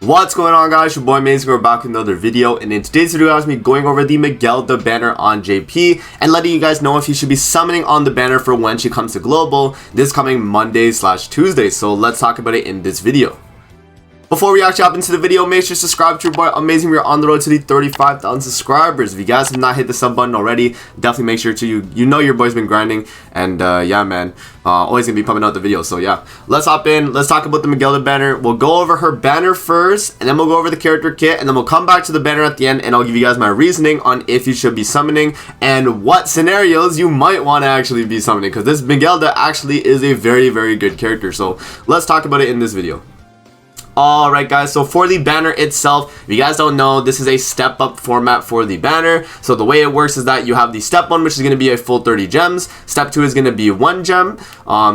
What's going on, guys? Your boy Maze. We're back with another video, and in today's video guys, me going over the Megellda banner on JP and letting you guys know if you should be summoning on the banner for when she comes to global this coming Monday/Tuesday. So let's talk about it in this video. Before we actually hop into the video, make sure to subscribe to your boy Amazing. We're on the road to the 35,000 subscribers. If you guys have not hit the sub button already, definitely make sure to you know your boy's been grinding, and yeah man, always gonna be pumping out the videos. So yeah, let's hop in. Let's talk about the Megellda banner. We'll go over her banner first, and then we'll go over the character kit, and then we'll come back to the banner at the end, and I'll give you guys my reasoning on if you should be summoning and what scenarios you might want to actually be summoning, because this Megellda actually is a very good character. So let's talk about it in this video. Alright guys, so for the banner itself, if you guys don't know, this is a step up format for the banner. So the way it works is that you have the step 1, which is going to be a full 30 gems. Step 2 is going to be 1 gem.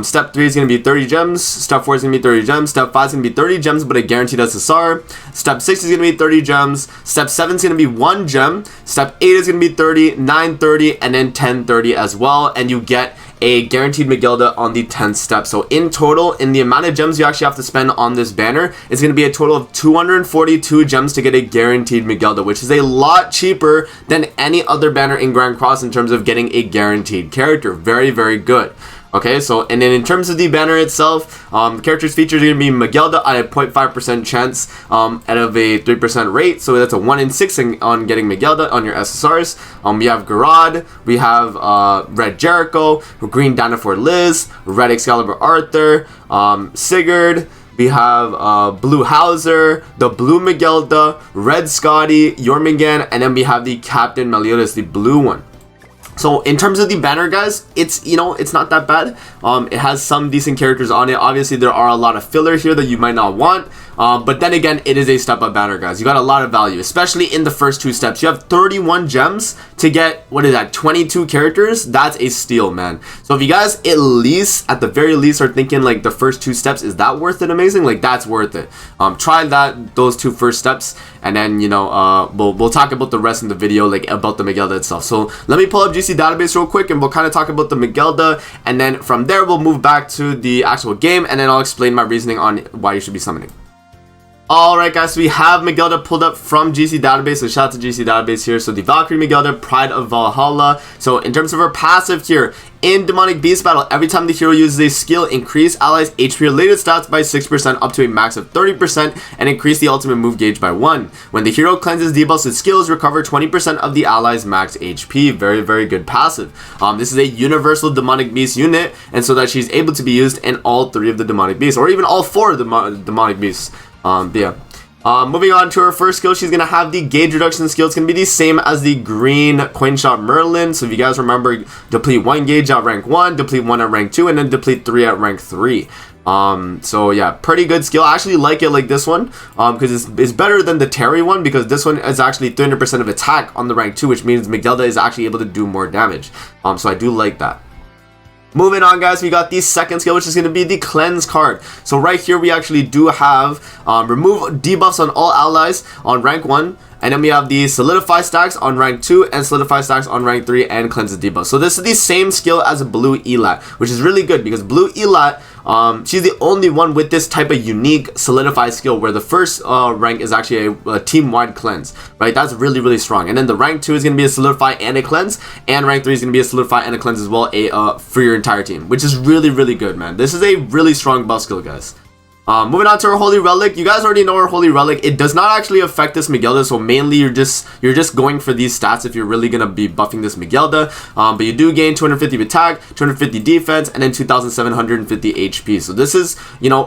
Step 3 is going to be 30 gems. Step 4 is going to be 30 gems. Step 5 is going to be 30 gems, but a guaranteed SSR. Step 6 is going to be 30 gems. Step 7 is going to be 1 gem. Step 8 is going to be 30, 9 30, and then 10 30 as well. And you get a guaranteed Megellda on the 10th step. So in total, in the amount of gems you actually have to spend on this banner, it's going to be a total of 242 gems to get a guaranteed Megellda, which is a lot cheaper than any other banner in Grand Cross in terms of getting a guaranteed character. Very good. Okay, so and then in terms of the banner itself, the character's features are going to be Megellda at a 0.5% chance out of a 3% rate. So that's a 1 in 6 on getting Megellda on your SSRs. We have Garad, we have Red Jericho, Green Dynamite Liz, Red Excalibur Arthur, Sigurd. We have Blue Hauser, the Blue Megellda, Red Scotty, Jormungand, and then we have the Captain Meliodas, the blue one. So in terms of the banner guys, it's not that bad. It has some decent characters on it. Obviously there are a lot of filler here that you might not want, but then again, it is a step up banner guys. You got a lot of value, especially in the first 2 steps. You have 31 gems to get, what is that, 22 characters. That's a steal, man. So if you guys at the very least are thinking like the first 2 steps, is that worth it? Amazing, like that's worth it. Try those 2 first steps, and then we'll talk about the rest in the video, like about the Megellda itself. So let me pull up GC database real quick, and we'll kind of talk about the Megellda, and then from there we'll move back to the actual game, and then I'll explain my reasoning on why you should be summoning. Alright guys, so we have Megellda pulled up from GC database, so shout out to GC database here. So the Valkyrie Megellda, Pride of Valhalla. So in terms of her passive here, in Demonic Beast Battle, every time the hero uses a skill, increase allies HP related stats by 6% up to a max of 30%, and increase the ultimate move gauge by 1. When the hero cleanses debuffs with skills, recover 20% of the allies max HP. Very good passive. This is a universal Demonic Beast unit, and so that she's able to be used in all 3 of the Demonic Beasts, or even all 4 of the Demonic Beasts. Yeah. Moving on to her first skill, she's going to have the gauge reduction skill. It's going to be the same as the green coin shot Merlin. So if you guys remember, deplete 1 gauge at rank 1, deplete 1 at rank 2, and then deplete 3 at rank 3. So yeah, pretty good skill. I actually like it like this one, because it's better than the Terry one, because this one is actually 300% of attack on the rank 2, which means Megellda is actually able to do more damage. So I do like that. Moving on guys, we got the second skill, which is going to be the cleanse card. So right here we actually do have remove debuffs on all allies on rank 1, and then we have the solidify stacks on rank 2 and solidify stacks on rank 3 and cleanse the debuff. So this is the same skill as a Blue Elat, which is really good because Blue Elat, she's the only one with this type of unique solidify skill where the first rank is actually a team-wide cleanse, right? That's really strong. And then the rank 2 is going to be a solidify and a cleanse, and rank 3 is going to be a solidify and a cleanse as well, for your entire team, which is really good, man. This is a really strong buff skill, guys. Moving on to our Holy Relic. You guys already know our Holy Relic. It does not actually affect this Megellda, so mainly you're just going for these stats if you're really gonna be buffing this Megellda. But you do gain 250 attack, 250 defense, and then 2,750 HP. So this is,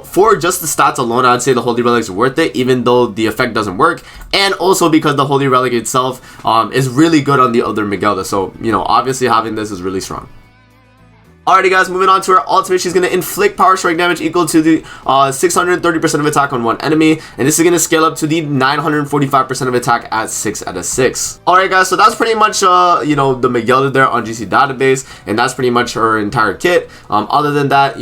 for just the stats alone, I'd say the Holy Relic is worth it, even though the effect doesn't work, and also because the Holy Relic itself is really good on the other Megellda. So obviously having this is really strong. Alrighty guys, moving on to her ultimate. She's going to inflict power strike damage equal to the 630% of attack on one enemy, and this is going to scale up to the 945% of attack at 6 out of 6. Alright guys, so that's pretty much the Megellda there on GC database, and that's pretty much her entire kit. Other than that,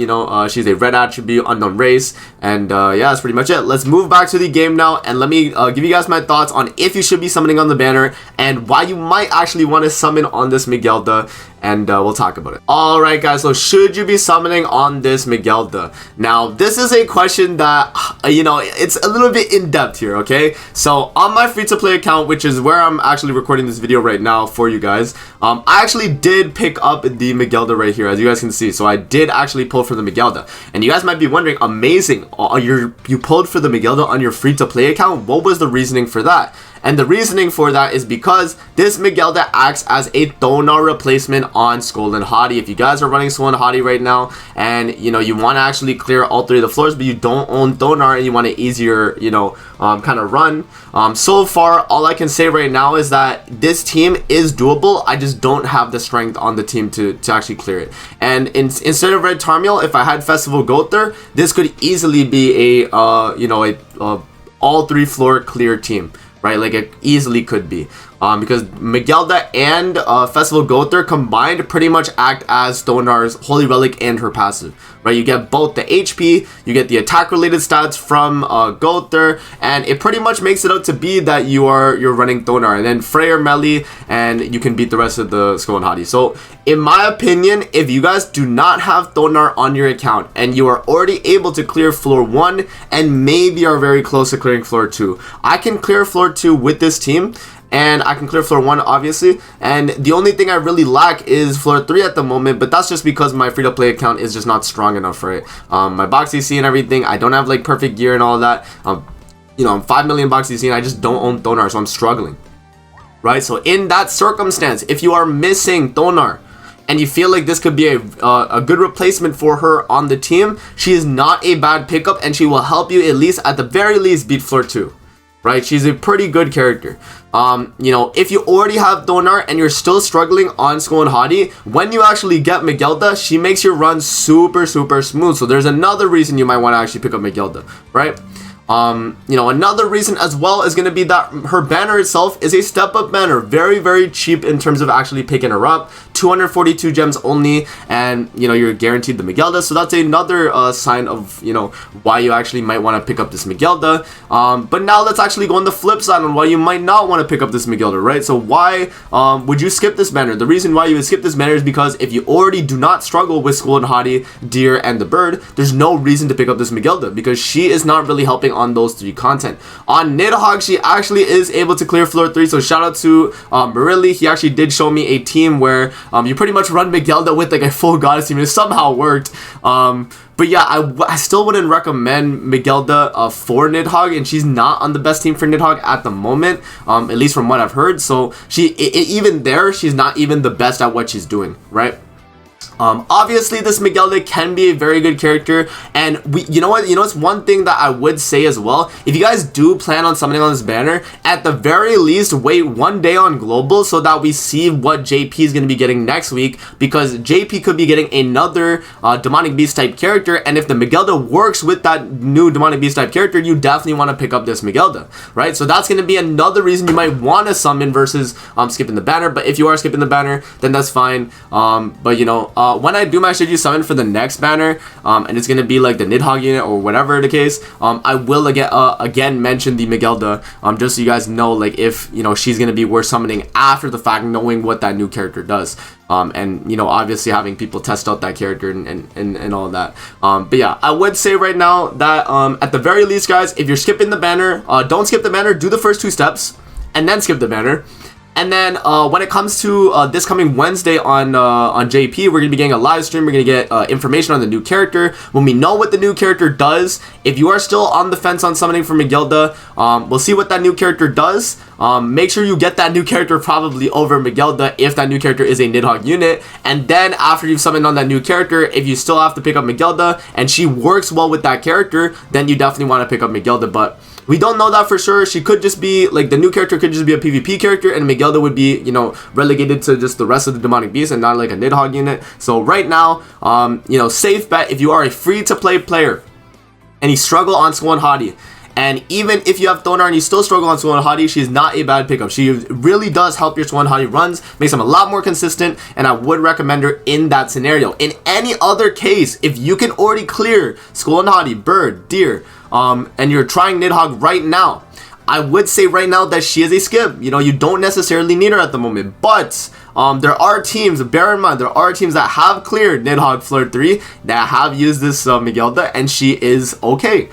she's a red attribute, unknown race, and yeah, that's pretty much it. Let's move back to the game now, and let me give you guys my thoughts on if you should be summoning on the banner and why you might actually want to summon on this Megellda. and we'll talk about it. Alright guys, so should you be summoning on this Megellda? Now, this is a question that, it's a little bit in-depth here, okay? So, on my free-to-play account, which is where I'm actually recording this video right now for you guys, I actually did pick up the Megellda right here, as you guys can see. So, I did actually pull for the Megellda. And you guys might be wondering, amazing, you pulled for the Megellda on your free-to-play account? What was the reasoning for that? And the reasoning for that is because this Megellda acts as a Thonar replacement on Skull and Hottie. If you guys are running Skull and Hottie right now, and you want to actually clear all 3 of the floors, but you don't own Thonar and you want an easier, kind of run. So far, all I can say right now is that this team is doable. I just don't have the strength on the team to actually clear it. And instead of Red Tarmiel, if I had Festival Gother, this could easily be a all 3 floor clear team. Right, like it easily could be, because Megellda and Festival Gother combined pretty much act as Thonar's Holy Relic and her passive. Right, you get both the HP, you get the attack-related stats from Gother, and it pretty much makes it out to be that you're running Thonar, and then Freyr melee, and you can beat the rest of the Skull and Hottie. So, in my opinion, if you guys do not have Thonar on your account, and you are already able to clear floor 1, and maybe are very close to clearing floor 2, I can clear floor 2 with this team, and I can clear floor 1 obviously, and the only thing I really lack is floor 3 at the moment, but that's just because my free-to-play account is just not strong enough, right? My box EC and everything, I don't have like perfect gear and all that. I'm 5 million box EC and I just don't own Thonar, so I'm struggling, right? So in that circumstance, if you are missing Thonar and you feel like this could be a good replacement for her on the team, she is not a bad pickup, and she will help you at least, at the very least, beat floor 2. Right, she's a pretty good character. If you already have Thonar and you're still struggling on Skull and Hottie, when you actually get Megellda, she makes your run super, super smooth. So there's another reason you might want to actually pick up Megellda, right? Another reason as well is going to be that her banner itself is a step-up banner. Very, very cheap in terms of actually picking her up. 242 gems only, and you're guaranteed the Megellda. So that's another sign of why you actually might want to pick up this Megellda. But now let's actually go on the flip side on why you might not want to pick up this Megellda, right? So why would you skip this banner? The reason why you would skip this banner is because if you already do not struggle with Skull and Hottie, Deer, and the Bird, there's no reason to pick up this Megellda because she is not really helping on those 3 content. On Nidhogg, she actually is able to clear floor 3, so shout out to Marilli. He actually did show me a team where you pretty much run Megellda with like a full goddess team. It somehow worked. But yeah, I still wouldn't recommend Megellda for Nidhogg, and she's not on the best team for Nidhogg at the moment, at least from what I've heard. So even there, she's not even the best at what she's doing, right? Obviously this Megellda can be a very good character, and it's one thing that I would say as well. If you guys do plan on summoning on this banner, at the very least wait 1 day on global so that we see what JP is going to be getting next week, because JP could be getting another demonic beast type character, and if the Megellda works with that new demonic beast type character, you definitely want to pick up this Megellda, right? So that's going to be another reason you might want to summon versus skipping the banner. But if you are skipping the banner, then that's fine. When I do my Should You Summon for the next banner, and it's going to be like the Nidhogg unit or whatever the case, I will again mention the Megellda, just so you guys know, like, if, she's going to be worth summoning after the fact, knowing what that new character does. And obviously having people test out that character and all that. But yeah, I would say right now that at the very least, guys, if you're skipping the banner, don't skip the banner, do the first 2 steps, and then skip the banner. And then when it comes to this coming Wednesday on JP, we're going to be getting a live stream. We're going to get information on the new character. When we know what the new character does, if you are still on the fence on summoning for Megellda, we'll see what that new character does. Make sure you get that new character probably over Megellda if that new character is a Nidhogg unit. And then after you've summoned on that new character, if you still have to pick up Megellda and she works well with that character, then you definitely want to pick up Megellda. But we don't know that for sure. She could just be, like, the new character could just be a PvP character, and Megellda would be, relegated to just the rest of the demonic beast and not like a Nidhogg unit. So right now, safe bet, if you are a free-to-play player and you struggle on Skull and Hottie, and even if you have Thonar and you still struggle on Skull and Hottie, she's not a bad pickup. She really does help your Skull and Hottie runs, makes them a lot more consistent, and I would recommend her in that scenario. In any other case, if you can already clear Skull and Hottie, Bird, Deer, and you're trying Nidhogg right now, I would say right now that she is a skip. You don't necessarily need her at the moment, but there are teams, bear in mind, there are teams that have cleared Nidhogg Floor 3 that have used this Megellda, and she is okay.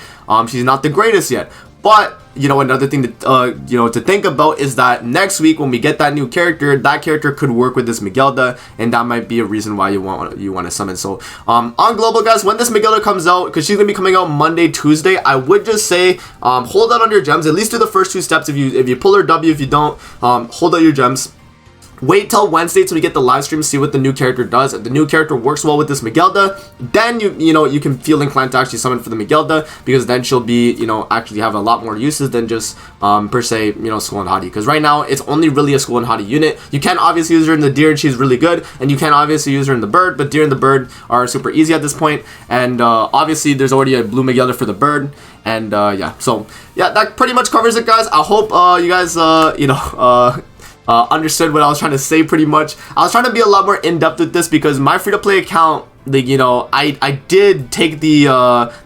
She's not the greatest yet, but you know, another thing that you know, to think about is that next week when we get that new character, that character could work with this Megellda, and that might be a reason why you want to summon. So on global, guys, when this Megellda comes out, because she's gonna be coming out Monday, Tuesday, I would just say hold out on your gems. At least do the first 2 steps. If you pull her W, if you don't, hold out your gems. Wait till Wednesday till we get the live stream, see what the new character does. If the new character works well with this Megellda, then you know, you can feel inclined to actually summon for the Megellda, because then she'll be, you know, actually have a lot more uses than just per se, you know, School and Hottie. Because right now it's only really a School and Hottie unit. You can obviously use her in the Deer and she's really good, and you can obviously use her in the Bird, but Deer and the Bird are super easy at this point. And obviously there's already a blue Megellda for the Bird. And yeah, so yeah, that pretty much covers it, guys. I hope you guys you know, understood what I was trying to say pretty much. I was trying to be a lot more in-depth with this because my free-to-play account, like, you know, I did take the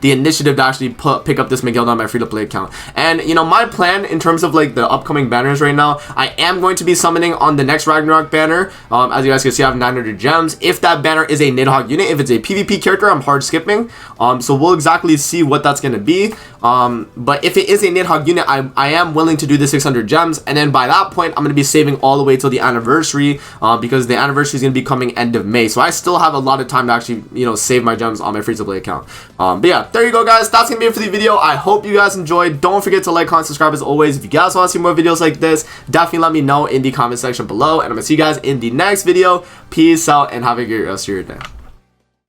initiative to actually pick up this Megellda on my free-to-play account. And, you know, my plan in terms of, like, the upcoming banners right now, I am going to be summoning on the next Ragnarok banner. As you guys can see, I have 900 gems. If that banner is a Nidhogg unit, if it's a PvP character, I'm hard skipping. So we'll exactly see what that's going to be. But if it is a Nidhogg unit, I am willing to do the 600 gems. And then by that point, I'm going to be saving all the way till the anniversary, because the anniversary is going to be coming end of May. So I still have a lot of time to actually, you know, save my gems on my free-to-play account. But yeah, there you go, guys. That's gonna be it for the video. I hope you guys enjoyed. Don't forget to like, comment, subscribe as always. If you guys want to see more videos like this, definitely let me know in the comment section below, and I'm gonna see you guys in the next video. Peace out and have a great rest of your day.